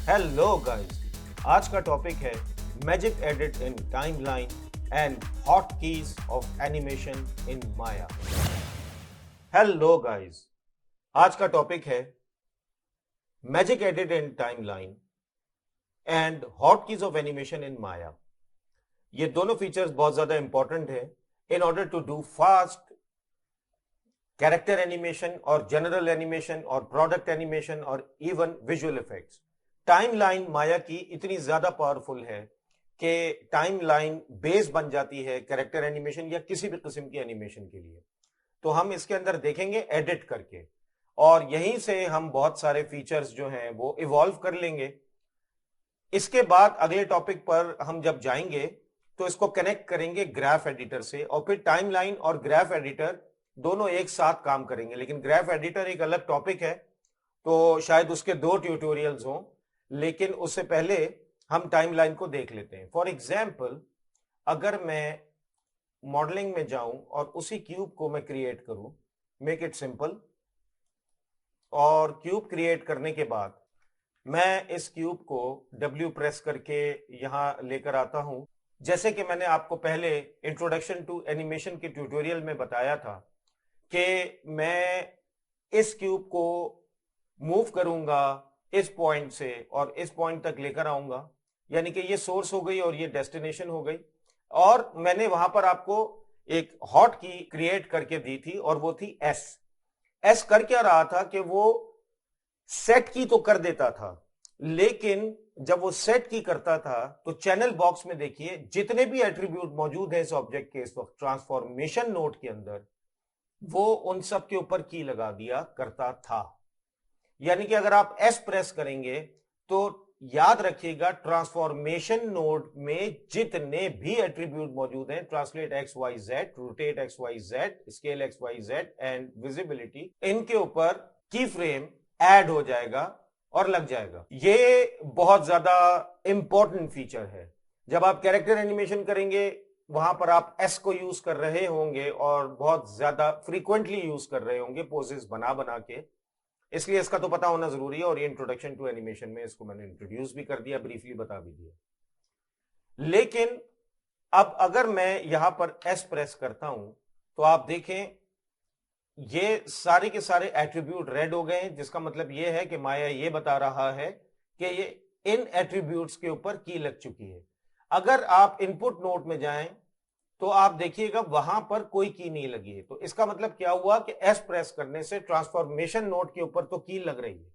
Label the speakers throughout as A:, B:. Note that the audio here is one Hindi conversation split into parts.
A: हेलो गाइस, आज का टॉपिक है magic edit in timeline and hot keys of animation in Maya. Hello guys, आज का टॉपिक है magic edit in timeline and hot keys of animation in Maya. ये दोनों फीचर्स बहुत ज्यादा इंपॉर्टेंट है in order to do fast character animation और जनरल एनिमेशन और प्रोडक्ट एनिमेशन और even visual effects. Timeline Maya की इतनी ज्यादा पावरफुल है कि टाइमलाइन बेस बन जाती है कैरेक्टर एनिमेशन या किसी भी किस्म की एनिमेशन के लिए। तो हम इसके अंदर देखेंगे एडिट करके, और यहीं से हम बहुत सारे फीचर्स जो हैं वो इवॉल्व कर लेंगे। इसके बाद अगले टॉपिक पर हम जब जाएंगे तो इसको कनेक्ट करेंगे ग्राफ एडिटर से, और फिर टाइमलाइन और ग्राफ एडिटर दोनों एक साथ काम करेंगे। लेकिन ग्राफ एडिटर एक अलग टॉपिक है, तो शायद उसके 2 ट्यूटोरियल्स हों, लेकिन उससे पहले हम टाइमलाइन को देख लेते हैं। फॉर एग्जाम्पल, अगर मैं मॉडलिंग में जाऊं और उसी क्यूब को मैं क्रिएट करूं, मेक इट सिंपल, और क्यूब क्रिएट करने के बाद मैं इस क्यूब को W प्रेस करके यहां लेकर आता हूं। जैसे कि मैंने आपको पहले इंट्रोडक्शन टू एनिमेशन के ट्यूटोरियल में बताया था कि मैं इस क्यूब को मूव करूंगा इस पॉइंट से और इस पॉइंट तक लेकर आऊंगा, यानी कि ये सोर्स हो गई और ये डेस्टिनेशन हो गई। और मैंने वहां पर आपको एक हॉट की क्रिएट करके दी थी और वो थी एस कर क्या रहा था कि वो सेट की तो कर देता था, लेकिन जब वो सेट की करता था तो चैनल बॉक्स में देखिए जितने भी एट्रीब्यूट मौजूद हैं इस ऑब्जेक्ट के इस वक्त ट्रांसफॉर्मेशन नोड के अंदर, वो उन सब के ऊपर की लगा दिया करता था। यानी कि अगर आप एस प्रेस करेंगे तो याद रखिएगा ट्रांसफॉर्मेशन नोड में जितने भी एट्रीब्यूट मौजूद हैं, translate X Y Z, rotate X Y Z, scale X Y Z and visibility, इनके ऊपर की फ्रेम ऐड हो जाएगा और लग जाएगा। ये बहुत ज्यादा इंपॉर्टेंट फीचर है। जब आप कैरेक्टर एनिमेशन करेंगे वहां पर आप एस को यूज कर रहे होंगे और बहुत ज्यादा फ्रीक्वेंटली यूज कर रहे होंगे पोजेस बना बना के, इसलिए इसका तो पता होना जरूरी है। और ये इंट्रोडक्शन टू एनिमेशन में इसको मैंने इंट्रोड्यूस भी कर दिया, ब्रीफली बता भी दिया। लेकिन अब अगर मैं यहां पर एस प्रेस करता हूं तो आप देखें ये सारे के सारे एट्रीब्यूट रेड हो गए हैं, जिसका मतलब ये है कि माया ये बता रहा है कि ये इन एट्रीब्यूट्स के ऊपर की लग चुकी है। अगर आप इनपुट नोट में जाएं तो आप देखिएगा वहां पर कोई की नहीं लगी है। तो इसका मतलब क्या हुआ कि एस प्रेस करने से ट्रांसफॉर्मेशन नोड के ऊपर तो की लग रही है,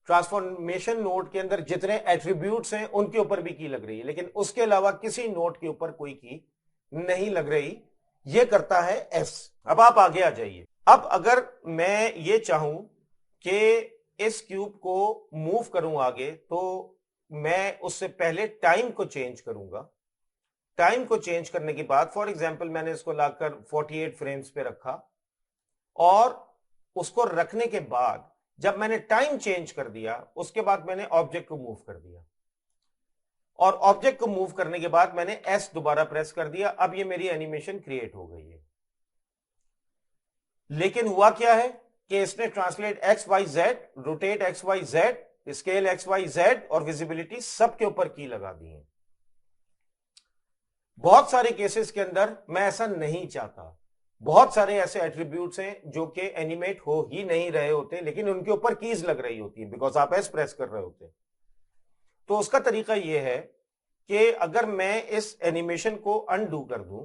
A: ट्रांसफॉर्मेशन नोड के अंदर जितने एट्रीब्यूट्स हैं उनके ऊपर भी की लग रही है, लेकिन उसके अलावा किसी नोड के ऊपर कोई की नहीं लग रही। ये करता है एस। अब आप आगे आ जाइए। अब अगर मैं ये चाहूं कि इस क्यूब को मूव करूं आगे, तो मैं उससे पहले टाइम को चेंज करूंगा। टाइम को चेंज करने के बाद फॉर एग्जांपल मैंने इसको लाकर 48 फ्रेम्स पे रखा, और उसको रखने के बाद जब मैंने टाइम चेंज कर दिया उसके बाद मैंने ऑब्जेक्ट को मूव कर दिया, और ऑब्जेक्ट को मूव करने के बाद मैंने एस दोबारा प्रेस कर दिया। अब ये मेरी एनिमेशन क्रिएट हो गई है। लेकिन हुआ क्या है कि इसने translate X Y Z, rotate X Y Z, scale X Y Z और विजिबिलिटी सबके ऊपर की लगा दी है। बहुत सारे केसेस के अंदर मैं ऐसा नहीं चाहता। बहुत सारे ऐसे एट्रीब्यूट्स हैं जो कि एनिमेट हो ही नहीं रहे होते, लेकिन उनके ऊपर कीज लग रही होती है बिकॉज आप एस प्रेस कर रहे होते। तो उसका तरीका यह है कि अगर मैं इस एनिमेशन को अनडू कर दूं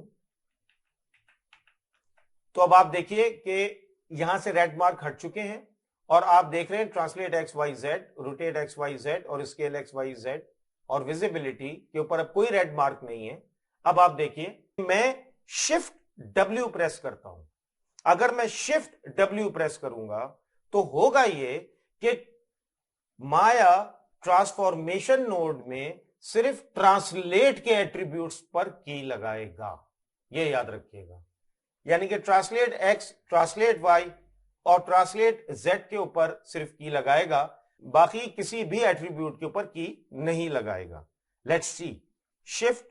A: तो अब आप देखिए कि यहां से रेड मार्क हट चुके हैं, और आप देख रहे हैं translate X Y Z, rotate X Y Z और स्केल एक्स वाई जेड और विजिबिलिटी के ऊपर अब कोई रेड मार्क नहीं है। अब आप देखिए मैं शिफ्ट W प्रेस करता हूं। अगर मैं शिफ्ट W प्रेस करूंगा तो होगा ये कि माया ट्रांसफॉर्मेशन नोड में सिर्फ ट्रांसलेट के एट्रीब्यूट्स पर की लगाएगा। ये याद रखिएगा। यानी कि ट्रांसलेट एक्स, ट्रांसलेट वाई और ट्रांसलेट जेड के ऊपर सिर्फ की लगाएगा, बाकी किसी भी एट्रीब्यूट के ऊपर की नहीं लगाएगा। लेट्स सी, शिफ्ट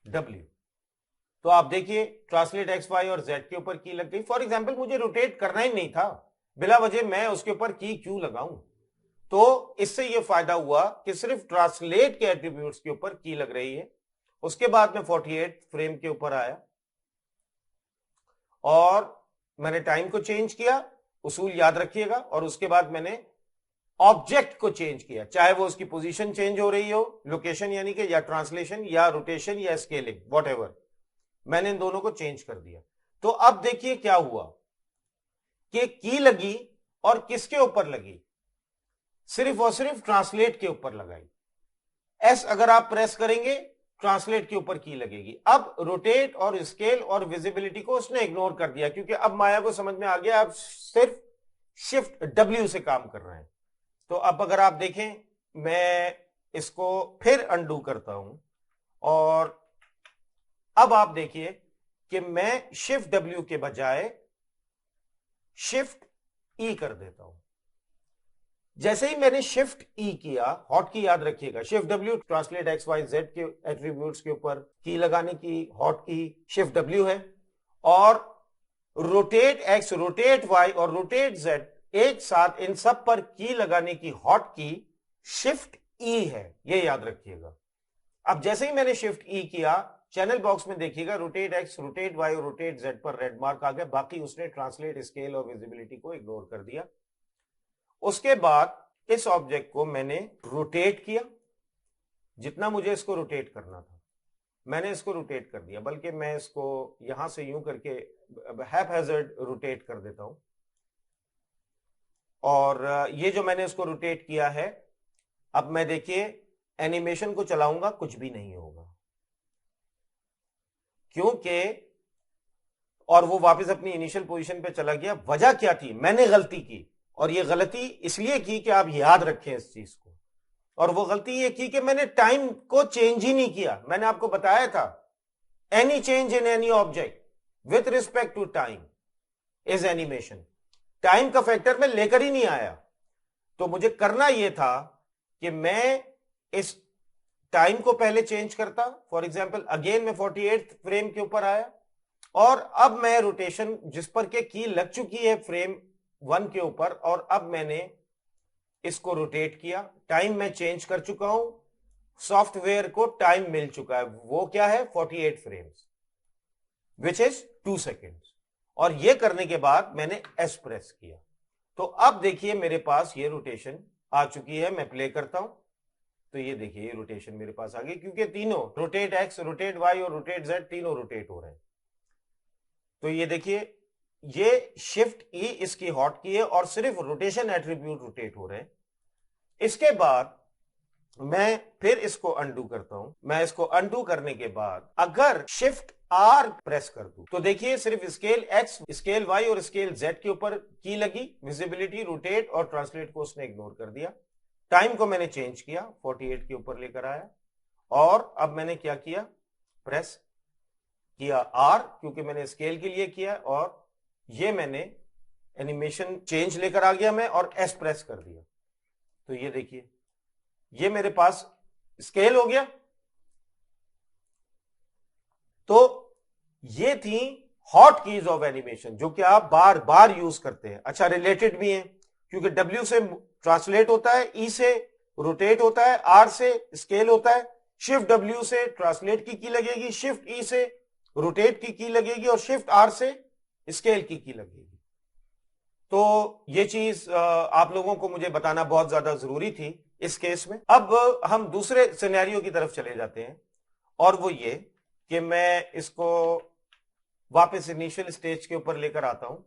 A: W, तो आप देखिए ट्रांसलेट एक्स वाई और जेड के ऊपर की लग गई। फॉर एग्जाम्पल मुझे रोटेट करना ही नहीं था, बिला वजह मैं उसके ऊपर की क्यों लगाऊं। तो इससे ये फायदा हुआ कि सिर्फ ट्रांसलेट के एट्रीब्यूट्स के ऊपर की लग रही है। उसके बाद मैं 48 फ्रेम के ऊपर आया और मैंने टाइम को चेंज किया, उसूल याद रखिएगा, और उसके बाद मैंने ऑब्जेक्ट को चेंज किया, चाहे वो उसकी पोजीशन चेंज हो रही हो, लोकेशन यानी कि, या ट्रांसलेशन या रोटेशन या स्केलिंग, व्हाटएवर, मैंने इन दोनों को चेंज कर दिया। तो अब देखिए क्या हुआ कि की लगी और किसके ऊपर लगी, सिर्फ और सिर्फ ट्रांसलेट के ऊपर लगाई। एस अगर आप प्रेस करेंगे ट्रांसलेट के ऊपर की लगेगी। अब रोटेट और स्केल और विजिबिलिटी को उसने इग्नोर कर दिया, क्योंकि अब माया को समझ में आ गया आप सिर्फ शिफ्ट डब्ल्यू से काम कर रहे हैं। तो अब अगर आप देखें, मैं इसको फिर अनडू करता हूं और अब आप देखिए कि मैं शिफ्ट डब्ल्यू के बजाय शिफ्ट ई कर देता हूं। जैसे ही मैंने शिफ्ट ई किया, हॉट की याद रखिएगा, shift W translate X Y Z के एट्रीब्यूट्स के ऊपर की लगाने की हॉट की शिफ्ट डब्ल्यू है, और रोटेट एक्स, रोटेट वाई और रोटेट जेड एक साथ इन सब पर की लगाने की हॉट की शिफ्ट ई है, ये याद रखिएगा। अब जैसे ही मैंने शिफ्ट ई किया, चैनल बॉक्स में देखिएगा रोटेट एक्स, रोटेट वाई और रोटेट जेड पर रेड मार्क आ गया, बाकी उसने ट्रांसलेट, स्केल और विजिबिलिटी को इग्नोर कर दिया। उसके बाद इस ऑब्जेक्ट को मैंने रोटेट किया, जितना मुझे इसको रोटेट करना था मैंने इसको रोटेट कर दिया, बल्कि मैं इसको यहां से यूं करके हैपहैजर्ड रोटेट कर देता हूं। और ये जो मैंने इसको रोटेट किया है, अब मैं देखिए एनिमेशन को चलाऊंगा, कुछ भी नहीं होगा, क्योंकि और वो वापस अपनी इनिशियल पोजीशन पे चला गया। वजह क्या थी, मैंने गलती की, और ये गलती इसलिए की कि आप याद रखें इस चीज को, और वो गलती ये की कि मैंने टाइम को चेंज ही नहीं किया। मैंने आपको बताया था, any change in any object with respect to time is animation. Time का फैक्टर में लेकर ही नहीं आया। तो मुझे करना यह था कि मैं इस टाइम को पहले चेंज करता। फॉर एग्जाम्पल अगेन मैं 48 फ्रेम के ऊपर आया, और अब मैं रोटेशन जिस पर के की लग चुकी है फ्रेम 1 के ऊपर, और अब मैंने इसको रोटेट किया। टाइम मैं चेंज कर चुका हूं, सॉफ्टवेयर को टाइम मिल चुका है, वो क्या है 48 फ्रेम्स विच इज 2 सेकेंड्स। और ये करने के बाद मैंने एस प्रेस किया। तो अब देखिए मेरे पास ये रोटेशन आ चुकी है। मैं प्ले करता हूं तो ये देखिए ये रोटेशन मेरे पास आ गई, क्योंकि तीनों रोटेट एक्स, रोटेट वाई और रोटेट जेड तीनों रोटेट हो रहे हैं। तो ये देखिए ये शिफ्ट ई इसकी हॉट की है और सिर्फ रोटेशन एट्रीब्यूट रोटेट हो रहे हैं। इसके बाद मैं फिर इसको अनडू करता हूं। मैं इसको अनडू करने के बाद अगर शिफ्ट आर प्रेस कर दूं तो देखिए सिर्फ स्केल एक्स, स्केल वाई और स्केल जेड के ऊपर की लगी। विजिबिलिटी, रोटेट और ट्रांसलेट को उसने इग्नोर कर दिया। टाइम को मैंने चेंज किया, 48 के ऊपर लेकर आया, और अब मैंने क्या किया, प्रेस किया आर, क्योंकि मैंने स्केल के लिए किया, और ये मैंने एनिमेशन चेंज लेकर आ गया मैं, और एस प्रेस कर दिया। तो ये देखिए ये मेरे पास स्केल हो गया। तो ये थी हॉट कीज ऑफ एनिमेशन, जो कि आप बार बार यूज करते हैं। अच्छा, रिलेटेड भी है, क्योंकि डब्ल्यू से ट्रांसलेट होता है, ई से रोटेट होता है, आर से स्केल होता है, शिफ्ट डब्ल्यू से ट्रांसलेट की लगेगी, शिफ्ट ई से रोटेट की लगेगी, और शिफ्ट आर से स्केल की लगेगी। तो ये चीज आप लोगों को मुझे बताना बहुत ज्यादा जरूरी थी इस केस में। अब हम दूसरे सिनेरियो की तरफ चले जाते हैं, और वो ये कि मैं इसको वापस इनिशियल स्टेज के ऊपर लेकर आता हूं।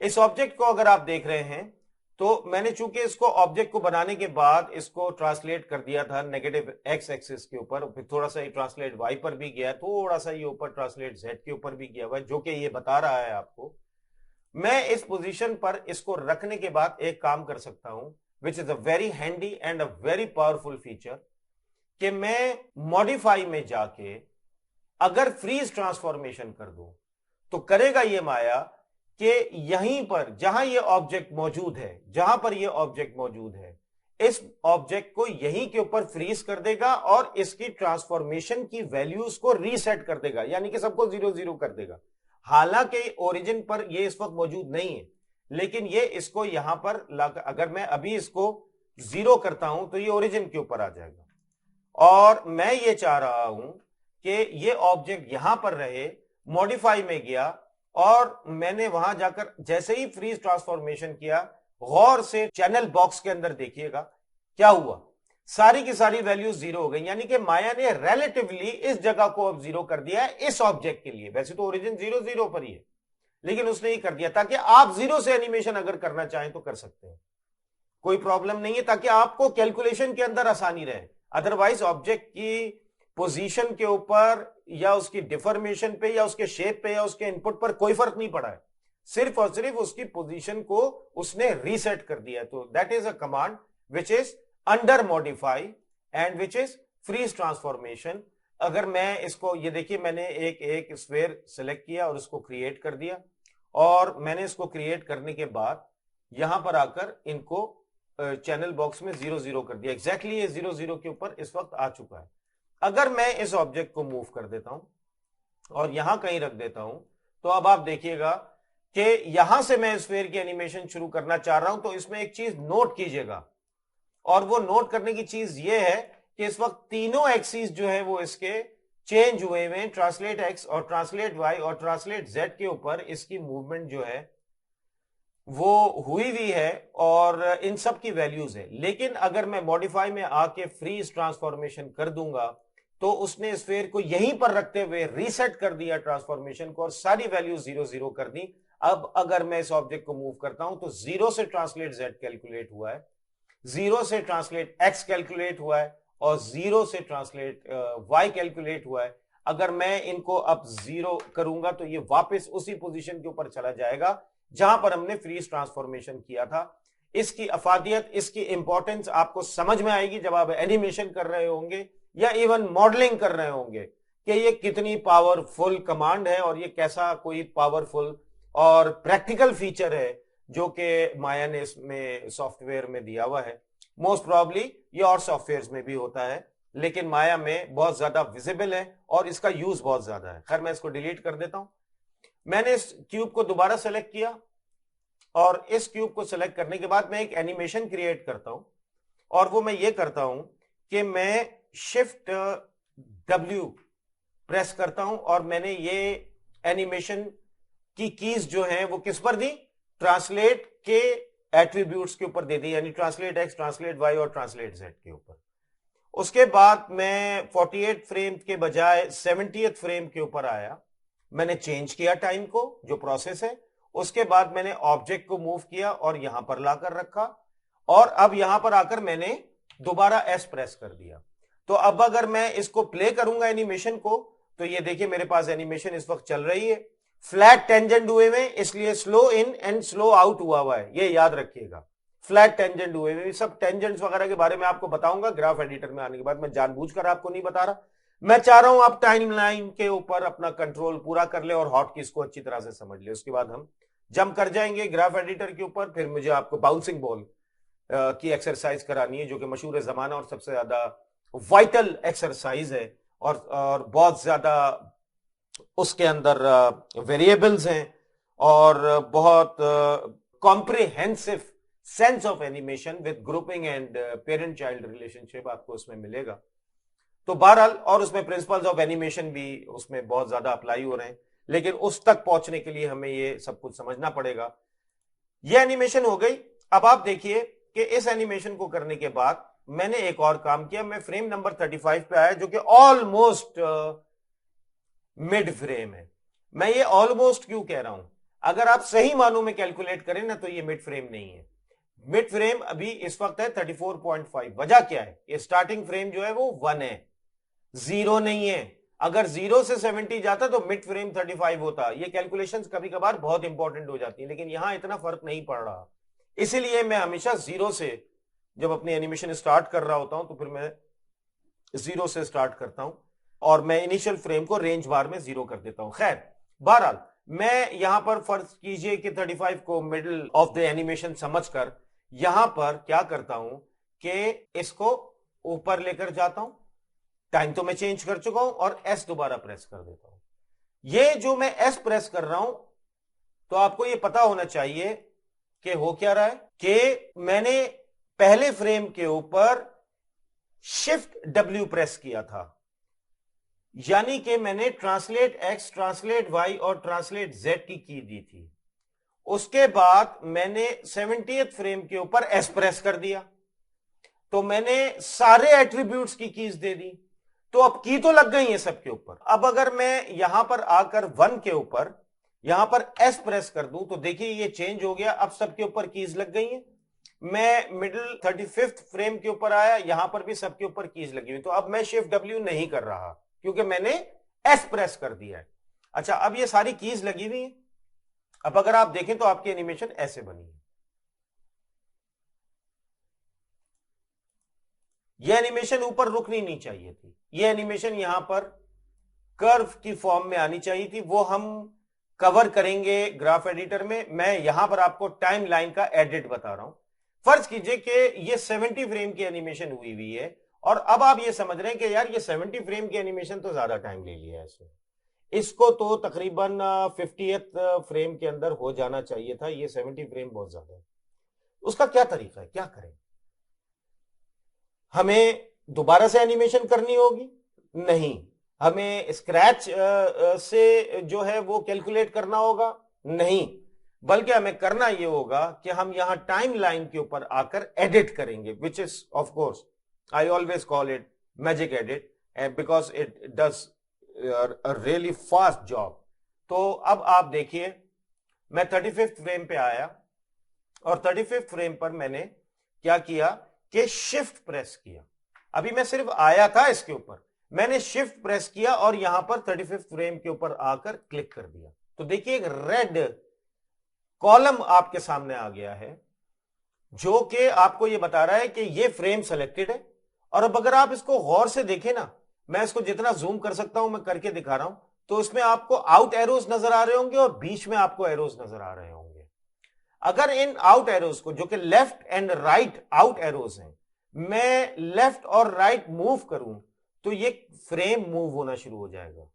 A: इस ऑब्जेक्ट को अगर आप देख रहे हैं तो मैंने चूंकि इसको ऑब्जेक्ट को बनाने के बाद इसको ट्रांसलेट कर दिया था नेगेटिव एक्स एक्सिस के ऊपर, फिर थोड़ा सा ये ट्रांसलेट वाई पर भी गया, थोड़ा सा ये ऊपर ट्रांसलेट जेड के ऊपर भी गया हुआ है, जो कि ये बता रहा है आपको। मैं इस पोजीशन पर इसको रखने के बाद एक काम कर सकता हूं, which is a very handy and a very powerful feature, कि मैं मॉडिफाई में जाके अगर फ्रीज ट्रांसफॉर्मेशन कर दूं तो करेगा ये माया कि यहीं पर जहां ये ऑब्जेक्ट मौजूद है, जहां पर ये ऑब्जेक्ट मौजूद है, इस ऑब्जेक्ट को यहीं के ऊपर फ्रीज कर देगा और इसकी ट्रांसफॉर्मेशन की वैल्यूज को रीसेट कर देगा, यानी कि सबको 0-0 कर देगा। हालांकि ओरिजिन पर ये इस वक्त मौजूद नहीं है, लेकिन ये इसको यहां पर अगर मैं अभी इसको 0 करता हूं तो ये ओरिजिन के ऊपर आ जाएगा। और मैं ये चाह रहा हूं कि ये ऑब्जेक्ट यहां पर रहे, मॉडिफाई में गया और मैंने वहां जाकर जैसे ही फ्रीज ट्रांसफॉर्मेशन किया, गौर से चैनल बॉक्स के अंदर देखिएगा क्या हुआ, सारी की सारी वैल्यू 0 हो गई। यानी कि माया ने रिलेटिवली इस जगह को अब 0 कर दिया है इस ऑब्जेक्ट के लिए। वैसे तो ओरिजिन 0 0 पर ही है, लेकिन उसने ही कर दिया ताकि आप 0 से एनिमेशन अगर करना चाहें तो कर सकते हैं, कोई प्रॉब्लम नहीं है, ताकि आपको कैलकुलेशन के अंदर आसानी रहे। अदरवाइज ऑब्जेक्ट की पोजीशन के ऊपर या उसकी डिफॉर्मेशन पे या उसके शेप पे या उसके इनपुट पर कोई फर्क नहीं पड़ा है, सिर्फ और सिर्फ उसकी पोजीशन को उसने रीसेट कर दिया। तो that is a command which is under modify and which is freeze transformation. अगर मैं इसको, ये देखिए मैंने एक स्फीयर सेलेक्ट किया और इसको क्रिएट कर दिया, और मैंने इसको क्रिएट करने के बाद यहां पर आकर इनको चैनल बॉक्स में 0 0 कर दिया। एग्जैक्टली ये 0 0 के ऊपर इस वक्त आ चुका है। अगर मैं इस ऑब्जेक्ट को मूव कर देता हूं और यहां कहीं रख देता हूं, तो अब आप देखिएगा कि यहां से मैं स्फीयर की एनिमेशन शुरू करना चाह रहा हूं। तो इसमें एक चीज नोट कीजिएगा, और वो नोट करने की चीज ये है कि इस वक्त तीनों एक्सिस जो है वो इसके चेंज हुए हुए, ट्रांसलेट एक्स और ट्रांसलेट वाई और ट्रांसलेट जेड के ऊपर इसकी मूवमेंट जो है वो हुई हुई है, और इन सब की वैल्यूज है। लेकिन अगर मैं मॉडिफाई में आके फ्रीज ट्रांसफॉर्मेशन कर दूंगा तो उसने स्फीयर को यहीं पर रखते हुए रीसेट कर दिया ट्रांसफॉर्मेशन को, और सारी वैल्यू 0 0 कर दी। अब अगर मैं इस ऑब्जेक्ट को मूव करता हूं तो 0 से ट्रांसलेट जेड कैलकुलेट हुआ है, 0 से ट्रांसलेट एक्स कैलकुलेट हुआ है, और 0 से ट्रांसलेट वाई कैलकुलेट हुआ है। अगर मैं इनको अब 0 करूंगा तो ये वापस उसी पोजीशन के ऊपर चला जाएगा जहां पर हमने फ्रीज ट्रांसफॉर्मेशन किया था। इसकी अफादियत, इसकी इंपॉर्टेंस आपको समझ में आएगी जब आप एनिमेशन कर रहे होंगे या इवन मॉडलिंग कर रहे होंगे कि ये कितनी पावरफुल कमांड है और ये कैसा कोई पावरफुल और प्रैक्टिकल फीचर है जो कि माया ने इसमें सॉफ्टवेयर में दिया हुआ है। मोस्ट प्रॉब्ली ये और सॉफ्टवेयर में भी होता है, लेकिन माया में बहुत ज्यादा विजिबल है और इसका यूज बहुत ज्यादा है। खैर मैं इसको डिलीट कर देता हूं। मैंने इस क्यूब को दोबारा सेलेक्ट किया, और इस क्यूब को सेलेक्ट करने के बाद मैं एक एनिमेशन क्रिएट करता हूं, और वो मैं ये करता हूं कि मैं शिफ्ट W प्रेस करता हूं, और मैंने ये एनिमेशन की कीज जो है वो किस पर दी, ट्रांसलेट के एट्रीब्यूट्स के ऊपर दे दी, यानी ट्रांसलेट एक्स, ट्रांसलेट वाई और ट्रांसलेट जेड के ऊपर। उसके बाद मैं 48 फ्रेम के बजाय 70th फ्रेम के ऊपर आया, मैंने चेंज किया टाइम को, जो प्रोसेस है। उसके बाद मैंने ऑब्जेक्ट को मूव किया और यहां पर लाकर रखा, और अब यहां पर आकर मैंने दोबारा एस प्रेस कर दिया। तो अब अगर मैं इसको प्ले करूंगा एनिमेशन को, तो ये देखिए मेरे पास एनिमेशन इस वक्त चल रही है। फ्लैट टेंजेंट हुए हुए, इसलिए slow in and slow out हुआ है, ये याद रखिएगा। फ्लैट टेंजेंट हुए हुए, सब टेंजेंट्स वगैरह के बारे में आपको बताऊंगा ग्राफ एडिटर में आने के बाद। मैं जानबूझकर आपको नहीं बता रहा, मैं चाह रहा हूं आप टाइमलाइन के ऊपर अपना कंट्रोल पूरा कर ले और हॉटकीज को अच्छी तरह से समझ ले। उसके बाद हम जंप कर जाएंगे ग्राफ एडिटर के ऊपर। फिर मुझे आपको बाउंसिंग बॉल की एक्सरसाइज करानी है, जो कि मशहूर जमाना और सबसे ज्यादा वाइटल एक्सरसाइज है, और बहुत ज्यादा उसके अंदर वेरिएबल्स हैं, और बहुत comprehensive sense of animation with grouping and parent child relationship आपको उसमें मिलेगा। तो बहरहाल, और उसमें प्रिंसिपल्स ऑफ एनिमेशन भी उसमें बहुत ज्यादा अप्लाई हो रहे हैं, लेकिन उस तक पहुंचने के लिए हमें ये सब कुछ समझना पड़ेगा। ये एनिमेशन हो गई। अब आप देखिए कि इस एनिमेशन को करने के बाद मैंने एक और काम किया। मैं फ्रेम नंबर 35 पे आया, जो कि ऑलमोस्ट मिड फ्रेम है। मैं ये ऑलमोस्ट क्यों कह रहा हूं, अगर आप सही मानों में कैलकुलेट करें ना तो ये मिड फ्रेम नहीं है। मिड फ्रेम अभी इस वक्त है 34.5। वजह क्या है, ये स्टार्टिंग फ्रेम जो है वो 1 है, 0 नहीं है। अगर 0 से 70 जाता तो मिड फ्रेम 35 होता। ये कैलकुलेशंस कभी कभार बहुत इंपॉर्टेंट हो जाती है, लेकिन यहां इतना फर्क नहीं पड़ रहा। इसीलिए मैं हमेशा 0 से, जब अपनी एनिमेशन स्टार्ट कर रहा होता हूं तो फिर मैं 0 से स्टार्ट करता हूं, और मैं इनिशियल फ्रेम को रेंज बार में 0 कर देता हूं। खैर बहरहाल, मैं यहां पर फर्ज कीजिए कि 35 को मिडिल ऑफ द एनिमेशन समझकर यहां पर क्या करता हूं कि इसको ऊपर लेकर जाता हूं। टाइम तो मैं चेंज कर चुका हूं, और एस दोबारा प्रेस कर देता हूं। ये जो मैं एस प्रेस कर रहा हूं, तो आपको ये पता होना चाहिए कि हो क्या रहा है, कि मैंने पहले फ्रेम के ऊपर शिफ्ट डब्ल्यू प्रेस किया था, यानी कि मैंने ट्रांसलेट एक्स, ट्रांसलेट वाई और ट्रांसलेट जेड की दी थी। उसके बाद मैंने 70th फ्रेम के ऊपर एस प्रेस कर दिया, तो मैंने सारे एट्रीब्यूट्स की कीज दे दी। तो अब की तो लग गई है सबके ऊपर। अब अगर मैं यहां पर आकर 1 के ऊपर यहां पर एस प्रेस कर दूं तो देखिए ये चेंज हो गया, अब सबके ऊपर कीज लग गई हैं। मैं मिडिल 35th फ्रेम के ऊपर आया, यहां पर भी सबके ऊपर कीज लगी हुई, तो अब मैं शिफ्ट डब्ल्यू नहीं कर रहा क्योंकि मैंने एस प्रेस कर दिया है। अच्छा, अब ये सारी कीज लगी हुई है। अब अगर आप देखें तो आपकी एनिमेशन ऐसे बनी है। ये एनिमेशन ऊपर रुकनी नहीं चाहिए थी, ये एनिमेशन यहां पर कर्व की फॉर्म में आनी चाहिए थी, वो हम कवर करेंगे ग्राफ एडिटर में। मैं यहां पर आपको टाइम लाइन का एडिट बता रहा हूं। फर्ज कीजिए कि ये 70 फ्रेम की एनिमेशन हुई हुई है और अब आप ये समझ रहे हैं कि यार ये 70 फ्रेम की एनिमेशन तो ज्यादा टाइम ले लिया है इसको तो तकरीबन 50th फ्रेम के अंदर हो जाना चाहिए था, ये 70 फ्रेम बहुत ज्यादा है। उसका क्या तरीका है, क्या करें? हमें दोबारा से एनिमेशन करनी होगी? नहीं। हमें स्क्रैच से जो है वो कैलकुलेट करना होगा? नहीं। बल्कि हमें करना ये होगा कि हम यहां टाइम लाइन के ऊपर आकर एडिट करेंगे, which is of course I always call it magic edit because it does really fast job. तो अब आप देखिए, मैं 35th फ्रेम पे आया और 35th फ्रेम पर मैंने क्या किया कि शिफ्ट प्रेस किया। अभी मैं सिर्फ आया था इसके ऊपर, मैंने शिफ्ट प्रेस किया और यहां पर 35th फ्रेम के ऊपर आकर क्लिक कर दिया, तो देखिए एक रेड कॉलम आपके सामने आ गया है जो कि आपको यह बता रहा है कि यह फ्रेम सेलेक्टेड है। और अब अगर आप इसको गौर से देखें ना, मैं इसको जितना जूम कर सकता हूं मैं करके दिखा रहा हूं, तो इसमें आपको आउट एरोज नजर आ रहे होंगे और बीच में आपको एरोज नजर आ रहे होंगे। अगर इन आउट एरोज को, जो कि left and right out arrows हैं, मैं लेफ्ट और राइट मूव करूं तो ये फ्रेम मूव होना शुरू हो जाएगा,